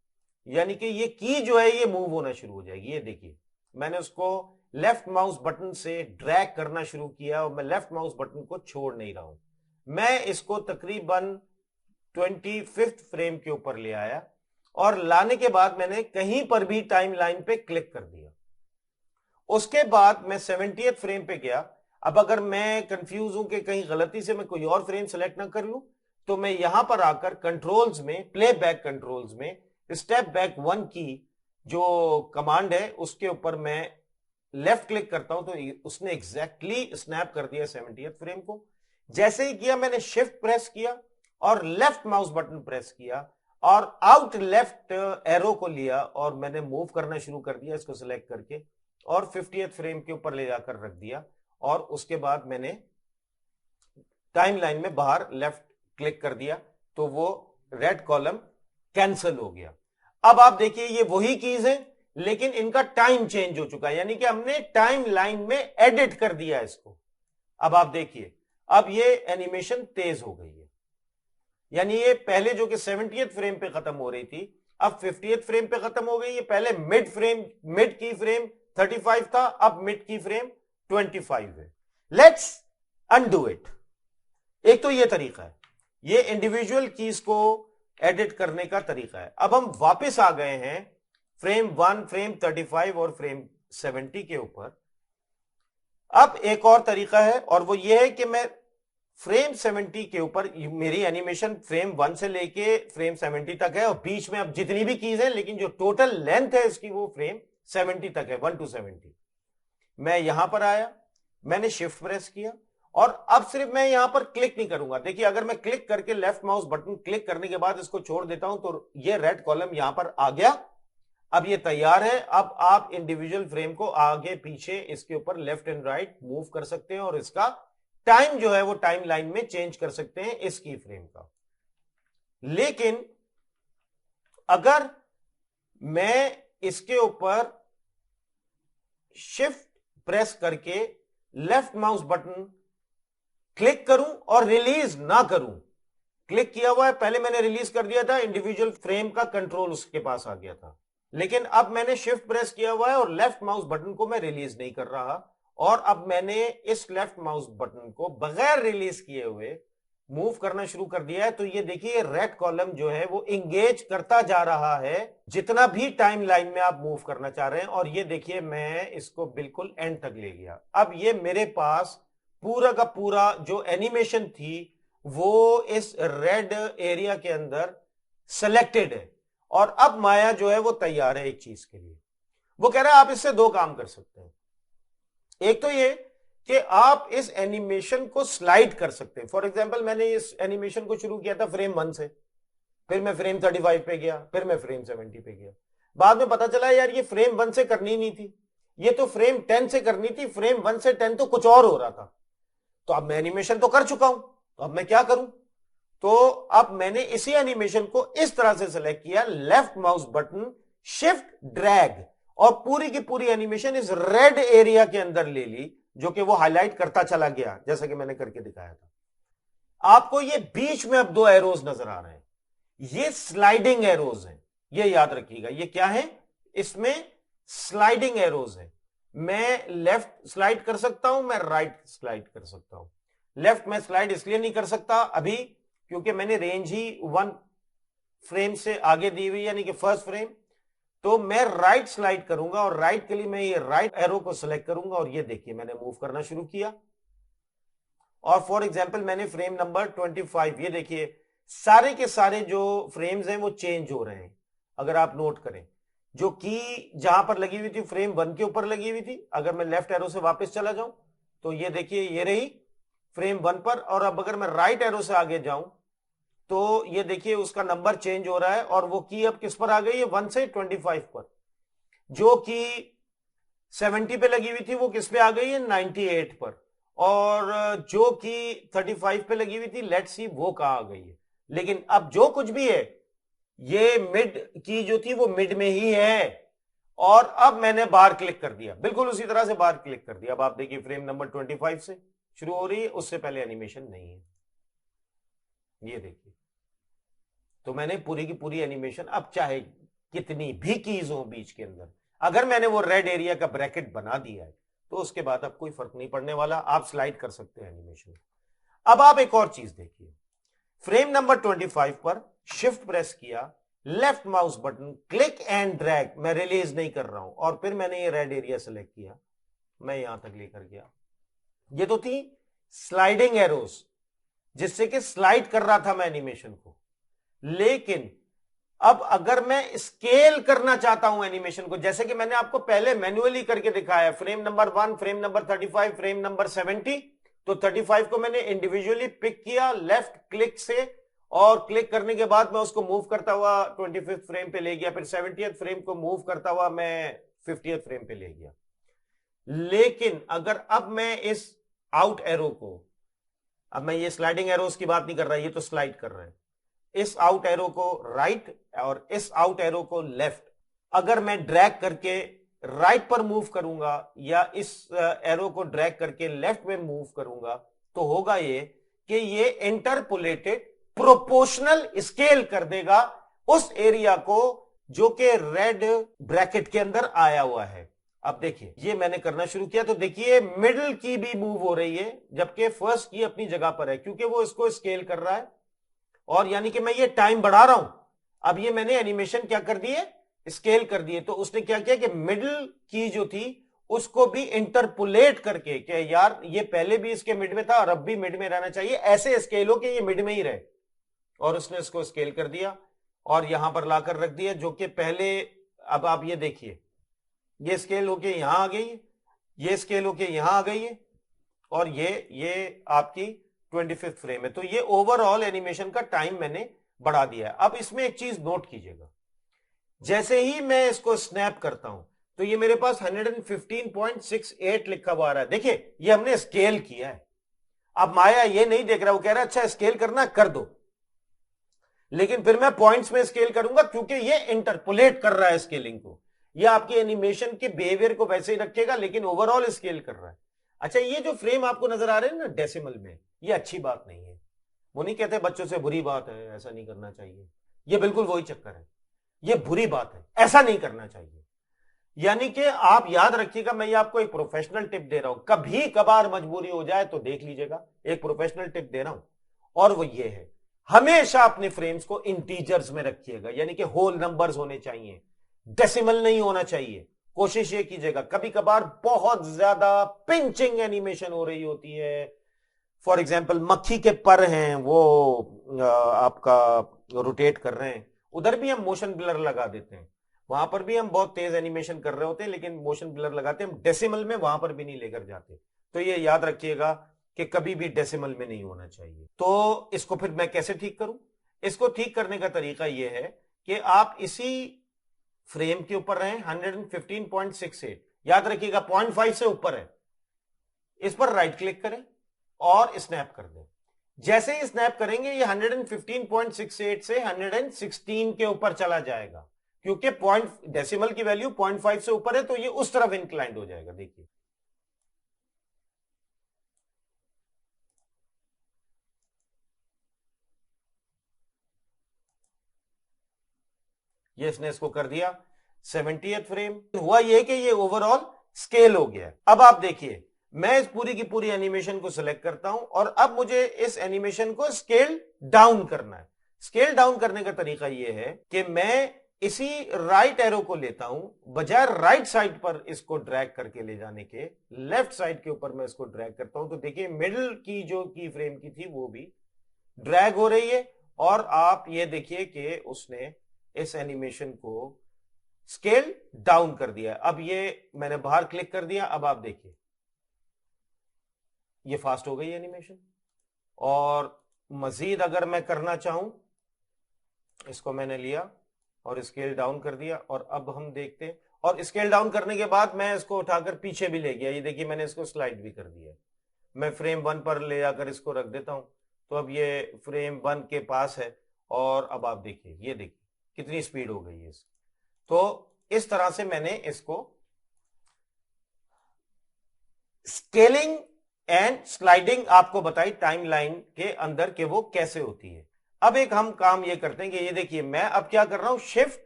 A: यानी कि ये की जो है ये मूव होना शुरू हो जाएगी। ये देखिए, मैंने उसको लेफ्ट माउस बटन से ड्रैग करना शुरू किया और मैं लेफ्ट माउस बटन को छोड़ नहीं रहा हूं। मैं इसको तकरीबन 25th फ्रेम के ऊपर ले आया और लाने के बाद मैंने कहीं पर भी टाइम लाइन पे क्लिक कर दिया। उसके बाद मैं 70th फ्रेम पे गया। अब अगर मैं कंफ्यूज हूं कि कहीं गलती से मैं कोई और फ्रेम सेलेक्ट ना कर लूं, तो मैं यहां पर आकर कंट्रोल्स में, प्ले बैक कंट्रोल्स में स्टेप बैक 1 की जो कमांड है उसके ऊपर मैं लेफ्ट क्लिक करता हूं तो उसने एग्जैक्टली स्नैप कर दिया 70th फ्रेम को। जैसे ही किया मैंने शिफ्ट प्रेस किया और लेफ्ट माउस बटन प्रेस किया और आउट लेफ्ट एरो को लिया और मैंने मूव करना शुरू कर दिया इसको सिलेक्ट करके और 50th फ्रेम के ऊपर ले जाकर रख दिया। और उसके बाद मैंने टाइम लाइन में बाहर लेफ्ट क्लिक कर दिया तो वो रेड कॉलम कैंसिल हो गया। अब आप देखिए ये वही कीज है लेकिन इनका टाइम चेंज हो चुका है, यानी कि हमने टाइम लाइन में एडिट कर दिया इसको। अब आप देखिए, अब ये एनिमेशन तेज हो गई है, यानी ये पहले जो कि 70th फ्रेम पे खत्म हो रही थी अब 50th फ्रेम पे खत्म हो गई है। पहले मिड की फ्रेम 35 था, अब मिड की फ्रेम 25 है। Let's undo it. एक तो ये तरीका है, ये इंडिविजुअल कीज को एडिट करने का तरीका है। अब हम वापस आ गए हैं फ्रेम 1, फ्रेम 35 और फ्रेम 70 के ऊपर। अब एक और तरीका है और वो ये है कि मैं फ्रेम 70 के ऊपर, मेरी एनिमेशन फ्रेम 1 से लेके फ्रेम 70 तक है और बीच में अब जितनी भी कीज है, लेकिन जो टोटल लेंथ है इसकी वो फ्रेम 70 तक है, 1 to 70। मैं यहां पर आया, मैंने शिफ्ट प्रेस किया और अब सिर्फ मैं यहां पर क्लिक नहीं करूंगा। देखिए अगर मैं क्लिक करके लेफ्ट माउस बटन क्लिक करने के बाद इसको छोड़ देता हूं तो ये रेड कॉलम यहां पर आ गया। अब ये तैयार है। अब आप इंडिविजुअल फ्रेम को आगे पीछे इसके ऊपर लेफ्ट एंड राइट मूव कर सकते हैं और इसका टाइम जो है वो टाइम लाइन में चेंज कर सकते हैं इस की फ्रेम का। लेकिन अगर मैं इसके ऊपर शिफ्ट प्रेस करके लेफ्ट माउस बटन क्लिक करूं और रिलीज ना करूं, क्लिक किया हुआ है, पहले मैंने रिलीज कर दिया था, इंडिविजुअल फ्रेम का कंट्रोल उसके पास आ गया था, लेकिन अब मैंने शिफ्ट प्रेस किया हुआ है और लेफ्ट माउस बटन को मैं रिलीज नहीं कर रहा और अब मैंने इस लेफ्ट माउस बटन को बगैर रिलीज किए हुए मूव करना शुरू कर दिया है, तो ये देखिए रेड कॉलम जो है वो इंगेज करता जा रहा है जितना भी टाइम लाइन में आप मूव करना चाह रहे हैं। और ये देखिए मैं इसको बिल्कुल एंड तक ले गया। अब ये मेरे पास पूरा का पूरा जो एनिमेशन थी वो इस रेड एरिया के अंदर सेलेक्टेड है, और अब माया जो है वो तैयार है एक चीज के लिए। वो कह रहा है आप इससे दो काम कर सकते हैं। एक तो ये कि आप इस एनिमेशन को स्लाइड कर सकते हैं। फॉर एग्जांपल मैंने इस एनिमेशन को शुरू किया था फ्रेम 1 से, फिर मैं फ्रेम 35 पे गया, फिर मैं फ्रेम 70 पे गया। बाद में पता चला यार ये फ्रेम 1 से करनी नहीं थी, ये तो फ्रेम 10 से करनी थी। फ्रेम 1 से 10 तो कुछ और हो रहा था। तो अब मैं एनिमेशन तो कर चुका हूं, तो अब मैं क्या करूं? तो अब मैंने इसी एनिमेशन को इस तरह से सिलेक्ट किया, left mouse button shift drag, और पूरी की पूरी एनिमेशन इस रेड एरिया के अंदर ले ली, जो कि वो हाईलाइट करता चला गया जैसा कि मैंने करके दिखाया था। आपको ये बीच में अब दो एरोज नजर आ रहे हैं, ये स्लाइडिंग एरोज हैं, ये याद रखिएगा। ये क्या है? इसमें स्लाइडिंग एरोज है। मैं लेफ्ट स्लाइड कर सकता हूं, मैं राइट स्लाइड कर सकता हूं। लेफ्ट में स्लाइड इसलिए नहीं कर सकता अभी क्योंकि मैंने रेंज ही 1 फ्रेम से आगे दी हुई, यानी कि फर्स्ट फ्रेम। तो मैं राइट स्लाइड करूंगा, और राइट के लिए मैं ये राइट एरो को सिलेक्ट करूंगा, और ये देखिए मैंने मूव करना शुरू किया। और फॉर एग्जांपल मैंने फ्रेम नंबर 25, ये देखिए सारे के सारे जो फ्रेम्स हैं वो चेंज हो रहे हैं। अगर आप नोट करें, जो की जहां पर लगी हुई थी फ्रेम 1 के ऊपर लगी हुई थी, अगर मैं लेफ्ट एरो से वापस चला जाऊं तो ये देखिए ये रही फ्रेम 1 पर। और अब अगर मैं राइट एरो से आगे जाऊं तो ये देखिए उसका नंबर चेंज हो रहा है, और वो की अब किस पर आ गई है? 1 से 25 पर। जो की 70 पे लगी हुई थी वो किस पे आ गई है? 98 पर। और जो की 35 पे लगी हुई थी, लेट्स सी वो कहां आ गई है। लेकिन अब जो कुछ भी है, ये मिड की जो थी वो मिड में ही है। और अब मैंने बार क्लिक कर दिया, बिल्कुल उसी तरह से बार क्लिक कर दिया। अब आप देखिए फ्रेम नंबर 25 से शुरू हो रही है, उससे पहले एनिमेशन नहीं है, ये देखिए। तो मैंने पूरी की पूरी एनिमेशन, अब चाहे कितनी भी कीज हो बीच के अंदर, अगर मैंने वो रेड एरिया का ब्रैकेट बना दिया है तो उसके बाद अब कोई फर्क नहीं पड़ने वाला, आप स्लाइड कर सकते हैं एनिमेशन। अब आप एक और चीज देखिए, फ्रेम नंबर 25 पर शिफ्ट प्रेस किया, left mouse button click and drag, मैं रिलीज नहीं कर रहा हूं, और फिर मैंने ये रेड एरिया सेलेक्ट किया, मैं यहां तक लेकर गया। ये तो थी स्लाइडिंग एरोस, जिससे कि स्लाइड कर रहा था मैं एनिमेशन को। लेकिन अब अगर मैं स्केल करना चाहता हूं एनिमेशन को, जैसे कि मैंने आपको पहले मैन्युअली करके दिखाया, frame number 1, frame number 35, frame number 70, तो 35 को मैंने इंडिविजुअली पिक किया लेफ्ट क्लिक से, और क्लिक करने के बाद मैं उसको मूव करता हुआ 25th फ्रेम पे ले गया, फिर 70th फ्रेम को मूव करता हुआ मैं 50th फ्रेम पे ले गया। लेकिन अगर अब मैं इस आउट एरो को, अब मैं ये स्लाइडिंग एरोस की बात नहीं कर रहा, ये तो स्लाइड कर रहा है, इस आउट एरो को राइट और इस आउट एरो को लेफ्ट, अगर मैं ड्रैग करके राइट पर मूव करूंगा या इस एरो को ड्रैग करके लेफ्ट में मूव करूंगा, तो होगा ये कि ये इंटरपोलेटेड प्रोपोर्शनल स्केल कर देगा उस एरिया को जो कि रेड ब्रैकेट के अंदर आया हुआ है। अब देखिए ये मैंने करना शुरू किया, तो देखिए मिडिल की भी मूव हो रही है, जबकि फर्स्ट की अपनी जगह पर है, क्योंकि वो इसको स्केल कर रहा है, और यानी कि मैं ये टाइम बढ़ा रहा हूं। अब ये मैंने एनिमेशन क्या कर दिए? स्केल कर दिए। तो उसने क्या किया कि मिडिल की जो थी उसको भी इंटरपोलेट करके, कि यार ये पहले भी इसके मिड में था और अब भी मिड में रहना चाहिए, ऐसे स्केल हो कि ये मिड में ही रहे, और उसने इसको स्केल कर दिया और यहां पर लाकर रख दिया, जो कि पहले, अब आप ये देखिए ये स्केल होके यहां आ गई है, ये स्केल होके यहां आ गई है, और ये आपकी 25th फ्रेम है। तो ये ओवरऑल एनिमेशन का टाइम मैंने बढ़ा दिया है। अब इसमें एक चीज नोट कीजिएगा, जैसे ही मैं इसको स्नैप करता हूं तो ये मेरे पास 115.68 लिखा हुआ आ रहा है। देखिए ये हमने स्केल किया है। अब माया ये नहीं देख रहा, वो कह रहा है अच्छा स्केल करना कर दो, लेकिन फिर मैं पॉइंट्स में स्केल करूंगा क्योंकि ये इंटरपोलेट कर रहा है स्केलिंग को। ये आपके एनिमेशन के बिहेवियर को वैसे ही रखेगा, लेकिन ओवरऑल स्केल कर रहा है। अच्छा ये जो फ्रेम आपको नजर आ रहे हैं ना डेसिमल में, ये अच्छी बात नहीं है। वो नहीं कहते बच्चों से बुरी बात है, ऐसा नहीं करना चाहिए, ये बिल्कुल वही चक्कर है। ये बुरी बात है, ऐसा नहीं करना चाहिए। यानी कि आप याद रखिएगा, मैं ये आपको एक प्रोफेशनल टिप दे रहा हूं, कभी कभार मजबूरी हो जाए तो देख लीजिएगा, एक प्रोफेशनल टिप दे रहा हूं, और वो ये है, हमेशा अपने फ्रेम्स को इंटीजर्स में रखिएगा, यानी कि होल नंबर्स होने चाहिए, डेसिमल नहीं होना चाहिए। कोशिश ये कीजिएगा, कभी कभार बहुत ज्यादा पिंचिंग एनिमेशन हो रही होती है, फॉर एग्जाम्पल मक्खी के पर हैं वो आपका रोटेट कर रहे हैं, उधर भी हम मोशन ब्लर लगा देते हैं, वहां पर भी हम बहुत तेज एनिमेशन कर रहे होते हैं लेकिन मोशन ब्लर लगाते हैं, हम डेसिमल में वहां पर भी नहीं लेकर जाते। तो ये याद रखिएगा कि कभी भी डेसिमल में नहीं होना चाहिए। तो इसको फिर मैं कैसे ठीक करूं? इसको ठीक करने का तरीका यह है कि आप इसी फ्रेम के ऊपर रहें, 115.68, याद रखिएगा 0.5 से ऊपर है, इस पर राइट क्लिक करें और स्नैप कर दें। जैसे ही स्नैप करेंगे ये 115.68 से 116 के ऊपर चला जाएगा, क्योंकि पॉइंट डेसिमल की वैल्यू 0.5 से ऊपर है, तो ये उस तरफ इंक्लाइंड हो जाएगा। देखिए ये इसने इसको कर दिया 70th फ्रेम। हुआ ये कि ये ओवरऑल स्केल हो गया। अब आप देखिए, मैं इस पूरी की पूरी एनिमेशन को सिलेक्ट करता हूं और अब मुझे इस एनिमेशन को स्केल डाउन करना है। स्केल डाउन करने का तरीका यह है कि मैं इसी राइट एरो को लेता हूं, बजाय राइट साइड पर इसको ड्रैग करके ले जाने के, लेफ्ट साइड के ऊपर मैं इसको ड्रैग करता हूं, तो देखिए मिडिल की जो की फ्रेम की थी वो भी ड्रैग हो रही है, और आप ये देखिए कि उसने इस एनिमेशन को स्केल डाउन कर दिया। अब ये मैंने बाहर क्लिक कर दिया, अब आप देखिए ये फास्ट हो गई एनिमेशन। और मजीद अगर मैं करना चाहूं, इसको मैंने लिया और स्केल डाउन कर दिया, और अब हम देखते हैं, और स्केल डाउन करने के बाद मैं इसको उठाकर पीछे भी ले गया, ये देखिए मैंने इसको स्लाइड भी कर दिया। मैं फ्रेम 1 पर ले जाकर इसको रख देता हूं, तो अब ये फ्रेम 1 के पास है, और अब आप देखिए, ये देखिए कितनी स्पीड हो गई है इसकी। तो इस तरह से मैंने इसको स्केलिंग एंड स्लाइडिंग आपको बताई टाइमलाइन के अंदर कि वो कैसे होती है। अब एक हम काम ये करते हैं कि ये देखिए, मैं अब क्या कर रहा हूं, शिफ्ट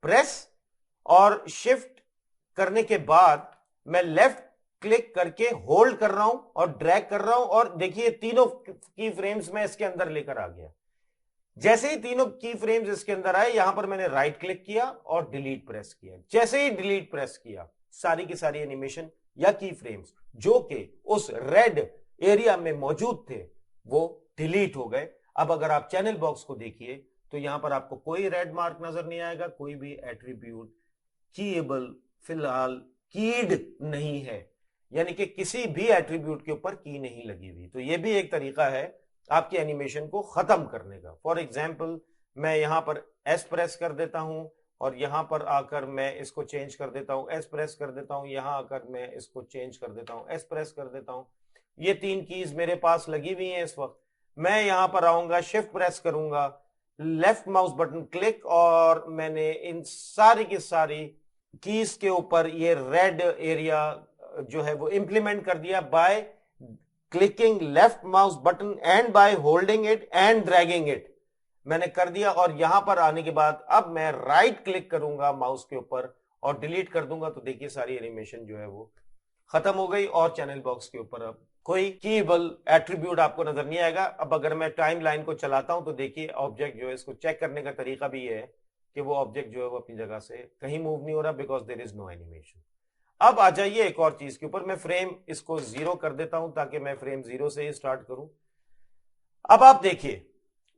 A: प्रेस, और शिफ्ट करने के बाद मैं लेफ्ट क्लिक करके होल्ड कर रहा हूं और ड्रैग कर रहा हूं, और देखिए तीनों की फ्रेम्स में इसके अंदर लेकर आ गया। जैसे ही तीनों की फ्रेम्स इसके अंदर आए, यहां पर मैंने राइट क्लिक किया और डिलीट प्रेस किया। जैसे ही डिलीट प्रेस किया, सारी की सारी एनिमेशन या की फ्रेम्स जो कि उस रेड एरिया में मौजूद थे वो डिलीट हो गए। अब अगर आप चैनल बॉक्स को देखिए तो यहां पर आपको कोई रेड मार्क नजर नहीं आएगा, कोई भी एट्रीब्यूट कीएबल फिलहाल कीड नहीं है, यानी कि किसी भी एट्रीब्यूट के ऊपर की नहीं लगी हुई। तो यह भी एक तरीका है आपकी एनिमेशन को खत्म करने का। फॉर एग्जाम्पल, मैं यहां पर एस प्रेस कर देता हूं और यहां पर आकर मैं इसको चेंज कर देता हूं, एस प्रेस कर देता हूं, यहां आकर मैं इसको चेंज कर देता हूं, एस प्रेस कर देता हूं। ये तीन कीज मेरे पास लगी हुई हैं इस वक्त। मैं यहां पर आऊंगा, शिफ्ट प्रेस करूंगा, लेफ्ट माउस बटन क्लिक, और मैंने इन सारी की सारी कीज के ऊपर ये रेड एरिया जो है वो इंप्लीमेंट कर दिया by clicking left mouse button and by holding it and dragging it, मैंने कर दिया। और यहां पर आने के बाद अब मैं राइट क्लिक करूंगा माउस के ऊपर और डिलीट कर दूंगा, तो देखिए सारी एनिमेशन जो है वो खत्म हो गई, और चैनल बॉक्स के ऊपर अब कोई कीबल एट्रीब्यूट आपको नजर नहीं आएगा। अब अगर मैं टाइम लाइन को चलाता हूं तो देखिए ऑब्जेक्ट जो है, इसको चेक करने का तरीका भी ये है कि वो ऑब्जेक्ट जो है वो अपनी जगह से कहीं मूव नहीं हो रहा, because there is no animation. अब आ जाइए एक और चीज के ऊपर, मैं फ्रेम इसको 0 कर देता हूं ताकि मैं फ्रेम 0 से ही स्टार्ट करूं। अब आप देखिए,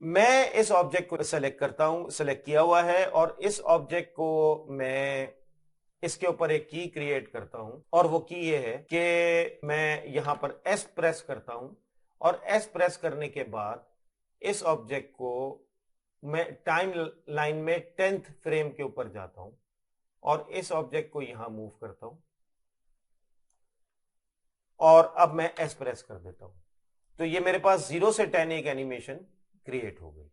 A: मैं इस ऑब्जेक्ट को सेलेक्ट करता हूं, सेलेक्ट किया हुआ है, और इस ऑब्जेक्ट को मैं इसके ऊपर एक की क्रिएट करता हूं, और वो की ये है कि मैं यहां पर एस प्रेस करता हूं, और एस प्रेस करने के बाद इस ऑब्जेक्ट को मैं टाइम लाइन में 10th फ्रेम के ऊपर जाता हूं और इस ऑब्जेक्ट को यहां मूव करता हूं, और अब मैं एस प्रेस कर देता हूं, तो ये मेरे पास 0 से 10 एक एनिमेशन क्रिएट हो गई।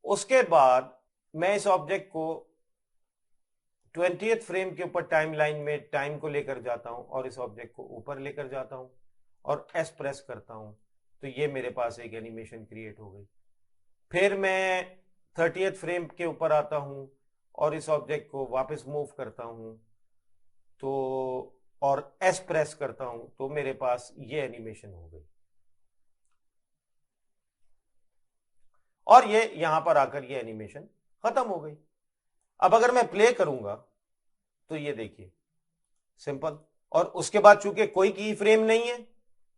A: उसके बाद मैं इस ऑब्जेक्ट को 20th फ्रेम के ऊपर टाइम लाइन में टाइम को लेकर जाता हूं और इस ऑब्जेक्ट को ऊपर लेकर जाता हूं और एस प्रेस करता हूं, तो ये मेरे पास एक एनिमेशन क्रिएट हो गई। फिर मैं 30th फ्रेम के ऊपर आता हूं और इस ऑब्जेक्ट को वापस मूव करता हूं तो और एस प्रेस करता हूं तो मेरे पास ये एनिमेशन हो गई, और ये यहां पर आकर ये एनिमेशन खत्म हो गई। अब अगर मैं प्ले करूंगा तो ये देखिए सिंपल, और उसके बाद चूंकि कोई की फ्रेम नहीं है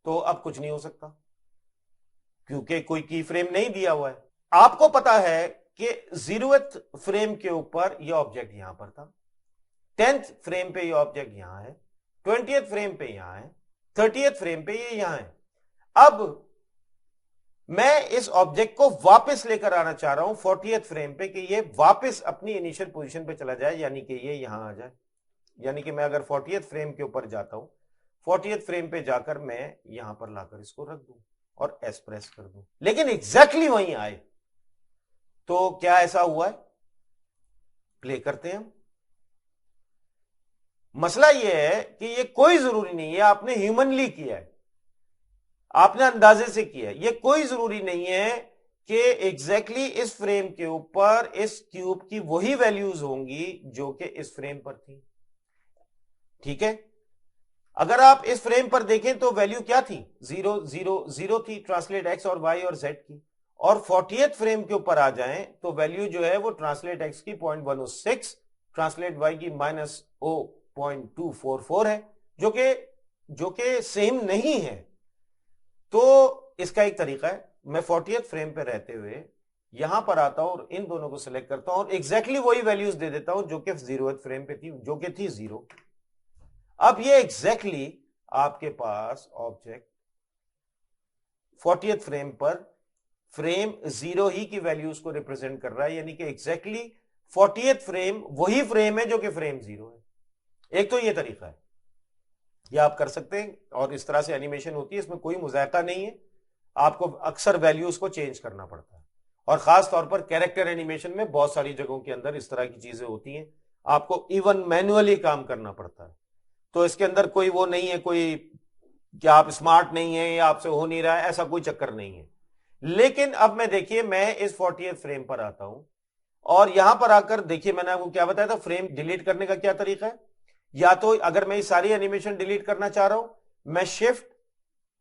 A: तो अब कुछ नहीं हो सकता, क्योंकि कोई की फ्रेम नहीं दिया हुआ है। आपको पता है कि 0th फ्रेम के ऊपर यह ऑब्जेक्ट यहां पर था, 10th फ्रेम पे ये ऑब्जेक्ट यहां है, 20th फ्रेम पे यहां है, 30th फ्रेम पे ये यहां है। अब मैं इस ऑब्जेक्ट को वापस लेकर आना चाह रहा हूं 40th फ्रेम पे कि ये वापस अपनी इनिशियल पोजीशन पे चला जाए, यानी कि ये यहां आ जाए। यानी कि मैं अगर 40th फ्रेम के ऊपर जाता हूं, 40th फ्रेम पे जाकर मैं यहां पर लाकर इसको रख दूं और एस प्रेस कर दूं, लेकिन एग्जैक्टली वहीं आए। तो क्या ऐसा हुआ है, प्ले करते हैं हम। मसला यह है कि ये कोई जरूरी नहीं है आपने ह्यूमनली किया है, आपने अंदाजे से किया है, ये कोई जरूरी नहीं है कि एग्जैक्टली इस फ्रेम के ऊपर इस क्यूब की वही वैल्यूज होंगी जो कि इस फ्रेम पर थी। ठीक है, अगर आप इस फ्रेम पर देखें तो वैल्यू क्या थी, 0 0 0 थी, ट्रांसलेट एक्स और वाई और जेड की। और 40th फ्रेम के ऊपर आ जाएं तो वैल्यू जो है वो ट्रांसलेट एक्स की 0.106, ट्रांसलेट वाई की -0.244 है, जो कि सेम नहीं है। तो इसका एक तरीका है, मैं 40th फ्रेम पे रहते हुए यहां पर आता हूं और इन दोनों को सिलेक्ट करता हूं और एग्जैक्टली वही वैल्यूज दे देता हूं जो कि 0th फ्रेम पे थी, जो कि थी 0। अब ये एग्जैक्टली आपके पास ऑब्जेक्ट 40th फ्रेम पर फ्रेम 0 ही की वैल्यूज को रिप्रेजेंट कर रहा है, यानी कि एग्जैक्टली 40th फ्रेम वही फ्रेम है जो कि फ्रेम 0 है। एक तो ये तरीका है, ये आप कर सकते हैं, और इस तरह से एनिमेशन होती है, इसमें कोई मुजायका नहीं है। आपको अक्सर वैल्यूज को चेंज करना पड़ता है, और खास तौर पर कैरेक्टर एनिमेशन में बहुत सारी जगहों के अंदर इस तरह की चीजें होती हैं, आपको इवन मैन्युअली काम करना पड़ता है। तो इसके अंदर कोई वो नहीं है, कोई कि आप स्मार्ट नहीं है या आपसे हो नहीं रहा है, ऐसा कोई चक्कर नहीं है। लेकिन अब मैं देखिए मैं इस 40th फ्रेम पर आता हूं, और यहां पर आकर देखिए मैंने आपको क्या बताया था, फ्रेम डिलीट करने का क्या तरीका है। या तो अगर मैं ये सारी एनिमेशन डिलीट करना चाह रहा हूं, मैं shift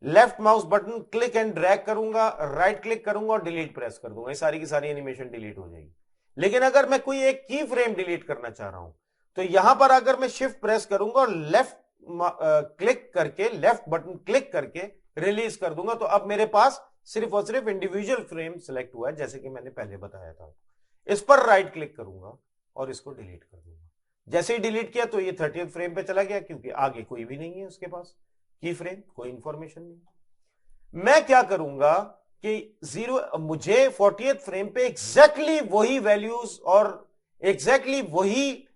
A: left mouse button click and drag करूंगा, राइट क्लिक करूंगा और डिलीट प्रेस कर दूंगा, ये सारी की सारी एनिमेशन डिलीट हो जाएगी। लेकिन अगर मैं कोई एक की फ्रेम डिलीट करना चाह रहा हूं तो यहां पर अगर मैं शिफ्ट प्रेस करूंगा और लेफ्ट क्लिक करके, लेफ्ट बटन क्लिक करके रिलीज कर दूंगा, तो अब मेरे पास सिर्फ और सिर्फ इंडिविजुअल फ्रेम सिलेक्ट हुआ है, जैसे कि मैंने पहले बताया था। इस पर राइट क्लिक करूंगा और इसको डिलीट कर दूंगा। जैसे ही डिलीट किया तो ये 30th फ्रेम पे चला गया, क्योंकि आगे कोई भी नहीं है उसके पास की फ्रेम, कोई इंफॉर्मेशन नहीं। मैं क्या करूंगा कि 0 मुझे 40th फ्रेम पे एग्जैक्टली वही वैल्यूज और एग्जैक्टली वही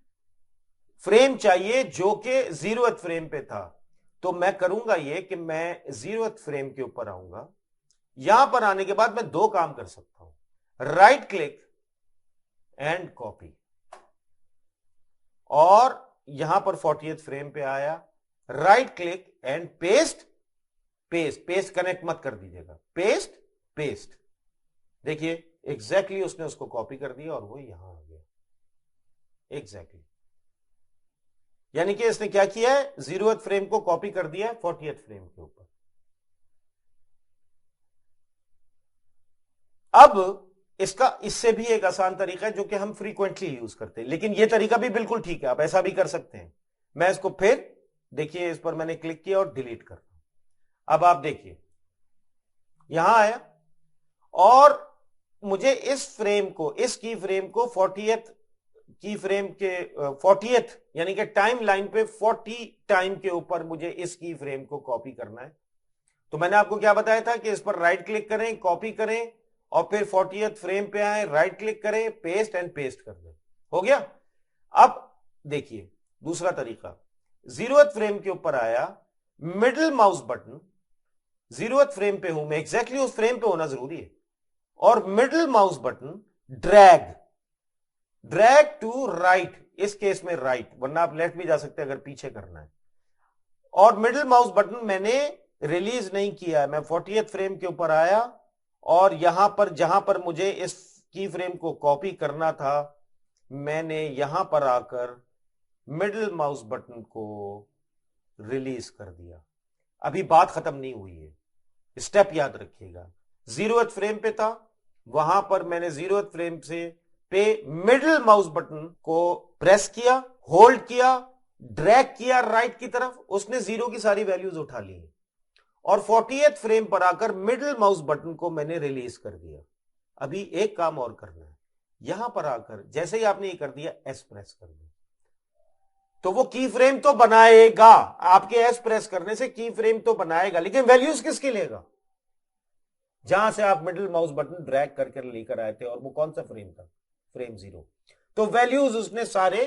A: फ्रेम चाहिए जो कि 0th फ्रेम पे था। तो मैं करूंगा ये कि मैं 0th फ्रेम के ऊपर आऊंगा, यहां पर आने के बाद मैं दो काम कर सकता हूं, राइट क्लिक एंड कॉपी, और यहां पर 40th फ्रेम पे आया, right click and paste, paste connect मत कर दीजिएगा, पेस्ट पेस्ट, देखिए एग्जैक्टली उसने उसको कॉपी कर दिया और वो यहां आ गया एग्जैक्टली। यानी कि इसने क्या किया है, 0th फ्रेम को कॉपी कर दिया 40th फ्रेम के ऊपर। अब इसका इससे भी एक आसान तरीका है जो कि हम फ्रीक्वेंटली यूज करते हैं, लेकिन यह तरीका भी बिल्कुल ठीक है, आप ऐसा भी कर सकते हैं। मैं इसको फिर देखिए, इस पर मैंने क्लिक किया और डिलीट कर रहा हूं। अब आप देखिए यहां आया और मुझे इस फ्रेम को, इस की फ्रेम को 40th की फ्रेम के 40th यानी कि टाइम लाइन पे 40 टाइम के ऊपर मुझे इस की फ्रेम को कॉपी करना है। तो मैंने आपको क्या बताया था कि इस पर राइट क्लिक करें, कॉपी करें और फिर 40th फ्रेम पे आए, राइट क्लिक करें, पेस्ट एंड पेस्ट कर दें, हो गया। अब देखिए दूसरा तरीका, 0th फ्रेम के ऊपर आया, middle mouse button, 0th frame पे हूं मैं, एग्जैक्टली उस फ्रेम पे होना जरूरी है, और middle mouse button drag, drag to right, इस केस में राइट, वरना आप लेफ्ट भी जा सकते हैं अगर पीछे करना है। और मिडिल माउस बटन मैंने रिलीज नहीं किया है, मैं 40th फ्रेम के ऊपर आया और यहां पर जहां पर मुझे इस की फ्रेम को कॉपी करना था, मैंने यहां पर आकर मिडिल माउस बटन को रिलीज कर दिया। अभी बात खत्म नहीं हुई है, स्टेप याद रखिएगा। 0th फ्रेम पे था, वहां पर मैंने 0th फ्रेम से पे मिडिल माउस बटन को प्रेस किया, होल्ड किया, ड्रैग किया राइट की तरफ, उसने 0 की सारी वैल्यूज उठा ली और 40th फ्रेम पर आकर मिडिल माउस बटन को मैंने रिलीज कर दिया। अभी एक काम और करना है, यहां पर आकर जैसे ही आपने ये कर दिया, एस प्रेस कर दिया तो वो की फ्रेम तो बनाएगा। आपके एस प्रेस करने से की फ्रेम तो बनाएगा, लेकिन वैल्यूज किसकी लेगा? जहां से आप मिडिल माउस बटन ड्रैग करके लेकर आए थे, और वो कौन सा फ्रेम था? फ्रेम 0। तो वैल्यूज उसने सारे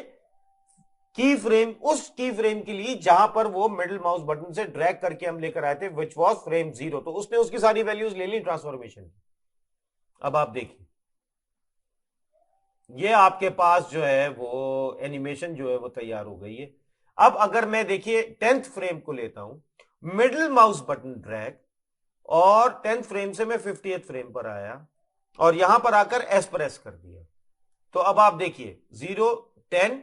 A: की फ्रेम, उस की फ्रेम के लिए जहां पर वो मिडिल माउस बटन से ड्रैग करके हम लेकर आए थे, विच वॉज फ्रेम 0, तो उसने उसकी सारी वैल्यूज ले ली ट्रांसफॉर्मेशन। अब आप देखिए, ये आपके पास जो है वो एनिमेशन जो है वो तैयार हो गई है। अब अगर मैं देखिए 10th फ्रेम को लेता हूं, मिडिल माउस बटन ड्रैग, और 10th फ्रेम से मैं 50th फ्रेम पर आया और यहां पर आकर एस प्रेस कर दिया। तो अब आप देखिए 0, 10,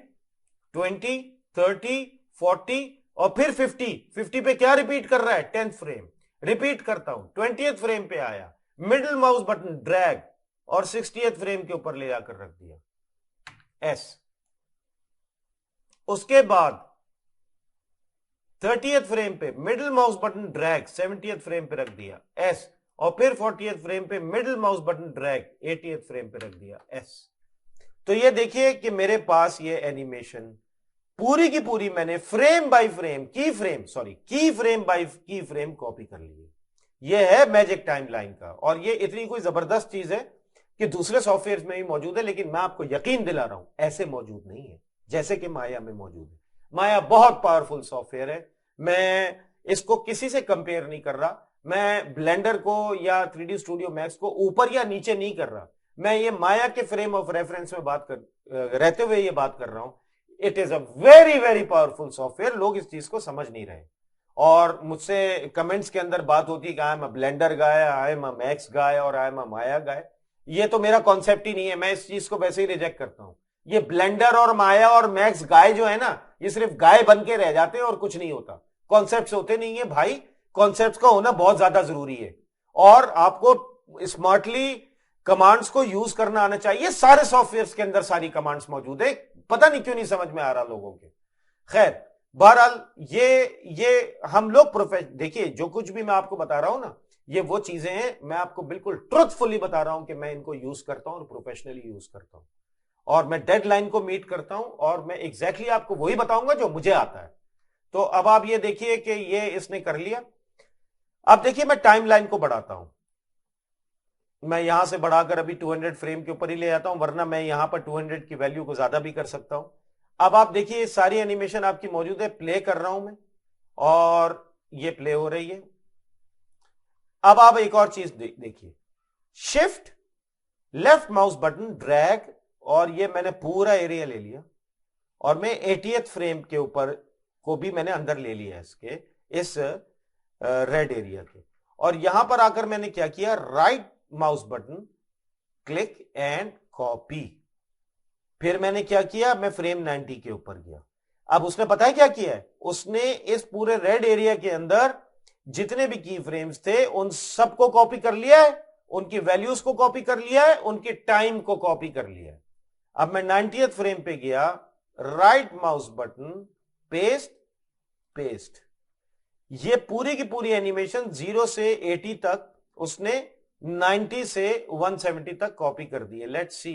A: 20, 30, 40 और फिर 50 पे क्या रिपीट कर रहा है? 10th फ्रेम रिपीट करता हूं, 20th फ्रेम पे आया, मिडिल माउस बटन ड्रैग और 60th फ्रेम के ऊपर ले आकर रख दिया एस। उसके बाद 30th फ्रेम पे middle mouse button drag, 70th frame पे रख दिया एस, और फिर 40th फ्रेम पे middle mouse button drag, 80th frame पे रख दिया एस। तो ये देखिए कि मेरे पास ये एनिमेशन पूरी की पूरी मैंने फ्रेम बाय फ्रेम, की फ्रेम बाय की फ्रेम कॉपी कर ली है। ये है मैजिक टाइमलाइन का, और ये इतनी कोई जबरदस्त चीज है कि दूसरे सॉफ्टवेयर में भी मौजूद है, लेकिन मैं आपको यकीन दिला रहा हूं ऐसे मौजूद नहीं है जैसे कि माया में मौजूद है। माया बहुत पावरफुल सॉफ्टवेयर है, मैं इसको किसी से कंपेयर नहीं कर रहा, मैं ब्लेंडर को या 3D स्टूडियो मैक्स को ऊपर या नीचे नहीं कर रहा, मैं ये माया के फ्रेम ऑफ रेफरेंस में बात कर रहते हुए ये बात कर रहा हूं। It is a very very powerful software, लोग इस चीज को समझ नहीं रहे, और मुझसे कमेंट्स के अंदर बात होती है कि I am a Blender guy, I am a Max guy और आई एम अ माया गाय। ये तो मेरा कॉन्सेप्ट ही नहीं है, मैं इस चीज को वैसे ही रिजेक्ट करता हूं। ये ब्लेंडर और माया और मैक्स गाय जो है ना, ये सिर्फ गाय बन के रह जाते हैं और कुछ नहीं होता, कॉन्सेप्ट्स होते नहीं है भाई। कॉन्सेप्ट्स का होना बहुत ज्यादा जरूरी है, और आपको स्मार्टली कमांड्स को यूज करना आना चाहिए। सारे सॉफ्टवेयर के अंदर सारी कमांड्स मौजूद है, पता नहीं क्यों नहीं समझ में आ रहा लोगों के। खैर, बहरहाल ये हम लोग देखिए, जो कुछ भी मैं आपको बता रहा हूं ना, ये वो चीजें हैं, मैं आपको बिल्कुल ट्रुथफुली बता रहा हूं कि मैं इनको यूज करता हूं और प्रोफेशनली यूज करता हूं, और मैं डेडलाइन को मीट करता हूं, और मैं एग्जैक्टली आपको वही बताऊंगा जो मुझे आता है। तो अब आप ये देखिए कि ये इसने कर लिया। अब देखिए मैं टाइमलाइन को बढ़ाता हूं, मैं यहां से बढ़ाकर अभी 200 फ्रेम के ऊपर ही ले आता हूं, वरना मैं यहां पर 200 की वैल्यू को ज्यादा भी कर सकता हूं। अब आप देखिए सारी एनिमेशन आपकी मौजूद है, प्ले कर रहा हूं मैं, और ये प्ले हो रही है। अब आप एक और चीज देखिए, shift left mouse button drag, और ये मैंने पूरा एरिया ले लिया, और मैं 80th फ्रेम के ऊपर को भी मैंने अंदर ले लिया इसके, इस रेड एरिया के, और यहां पर आकर मैंने क्या किया, right mouse button click and copy. फिर मैंने क्या किया, मैं फ्रेम 90 के ऊपर गया। अब उसने पता है क्या किया है, उसने इस पूरे रेड एरिया के अंदर जितने भी की फ्रेम्स थे उन सबको कॉपी कर लिया है, उनकी वैल्यूज को कॉपी कर लिया है, उनके टाइम को कॉपी कर लिया है। अब मैं 90th फ्रेम पे गया, right mouse button paste, paste, ये पूरी की पूरी एनिमेशन 0 से 80 तक उसने 90 से 170 तक कॉपी कर दी है। लेट्स सी,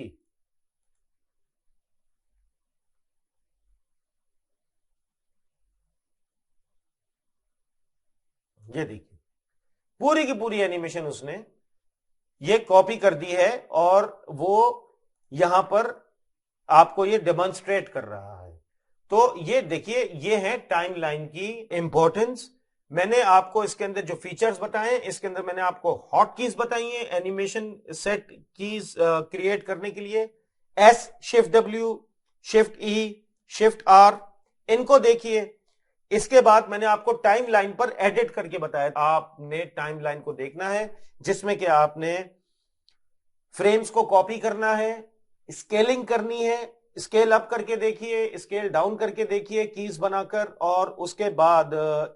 A: ये देखिए पूरी की पूरी एनिमेशन उसने ये कॉपी कर दी है, और वो यहां पर आपको ये डेमोन्स्ट्रेट कर रहा है। तो ये देखिए, ये है टाइमलाइन की इंपॉर्टेंस। मैंने आपको इसके अंदर जो फीचर्स बताए, इसके अंदर मैंने आपको हॉट कीज बताई है एनिमेशन सेट कीज क्रिएट करने के लिए, S, shift W, shift E, shift R, इनको देखिए। इसके बाद मैंने आपको टाइमलाइन पर एडिट करके बताया, आपने टाइमलाइन को देखना है जिसमें कि आपने फ्रेम्स को कॉपी करना है, स्केलिंग करनी है, स्केल अप करके देखिए, स्केल डाउन करके देखिए कीज बनाकर, और उसके बाद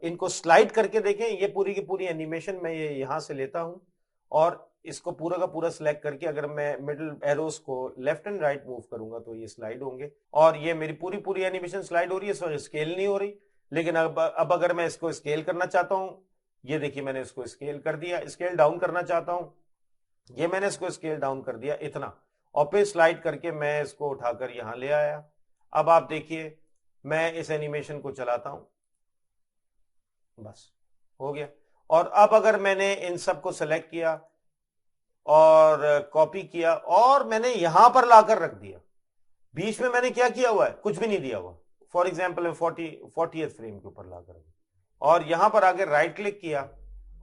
A: इनको स्लाइड करके देखें। ये पूरी की पूरी एनिमेशन मैं ये यहां से लेता हूं और इसको पूरा का पूरा सिलेक्ट करके अगर मैं मिडिल एरोस को लेफ्ट एंड राइट मूव करूंगा तो ये स्लाइड होंगे, और ये मेरी पूरी पूरी एनिमेशन स्लाइड हो रही है, स्केल नहीं हो रही। लेकिन अब अगर मैं इसको स्केल करना चाहता हूं, ये देखिए मैंने इसको स्केल कर दिया। स्केल डाउन करना चाहता हूं, ये मैंने इसको स्केल डाउन कर दिया इतना, और फिर स्लाइड करके मैं इसको उठाकर यहां ले आया। अब आप देखिए मैं इस एनिमेशन को चलाता हूं, बस हो गया। और अब अगर मैंने इन सब को सेलेक्ट किया और कॉपी किया और मैंने यहां पर लाकर रख दिया, बीच में मैंने क्या किया हुआ है, कुछ भी नहीं दिया हुआ। फॉर एग्जाम्पल 40th फ्रेम के ऊपर लाकर, और यहां पर आकर राइट क्लिक किया